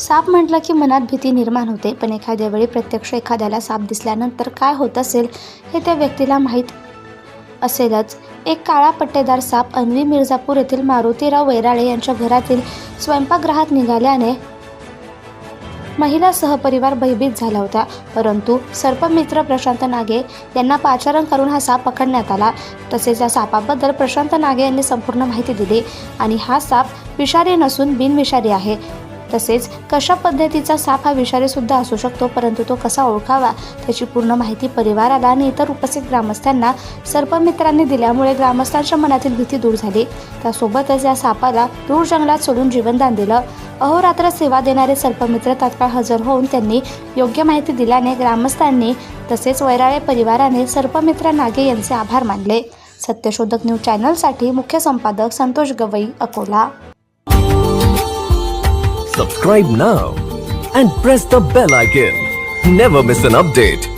साप म्हटलं की मनात भीती निर्माण होते, पण एखाद्या वेळी प्रत्यक्ष एखाद्याला साप दिसल्यानंतर काय होत असेल हे त्या व्यक्तीला माहीत असेलच. एक काळा पट्टेदार साप अन्वी मिर्झापूर येथील मारुतीराव वैराळे यांच्या घरातील स्वयंपाकगृहात निघाल्याने महिला सहपरिवार भयभीत झाला होता. परंतु सर्पमित्र प्रशांत नागे यांना पाचारण करून हा साप पकडण्यात आला. तसेच या सापाबद्दल प्रशांत नागे यांनी संपूर्ण माहिती दिली आणि हा साप विषारी नसून बिनविषारी आहे. तसेच कशा पद्धतीचा साप हा विषारी सुद्धा असू शकतो, परंतु तो कसा ओळखावा त्याची पूर्ण माहिती परिवाराला आणि इतर उपस्थित ग्रामस्थांना सर्पमित्रांनी दिल्यामुळे ग्रामस्थांच्या मनातील भीती दूर झाली. त्यासोबतच या सापाला दूर जंगलात सोडून जीवनदान दिलं. अहोरात्र सेवा देणारे सर्पमित्र तात्काळ हजर होऊन त्यांनी योग्य माहिती दिल्याने ग्रामस्थांनी तसेच वैराळे परिवाराने सर्पमित्र नागे यांचे आभार मानले. सत्यशोधक न्यूज चॅनलसाठी मुख्य संपादक Santosh Gavai, Akola. Subscribe now and press the bell icon. Never miss an update.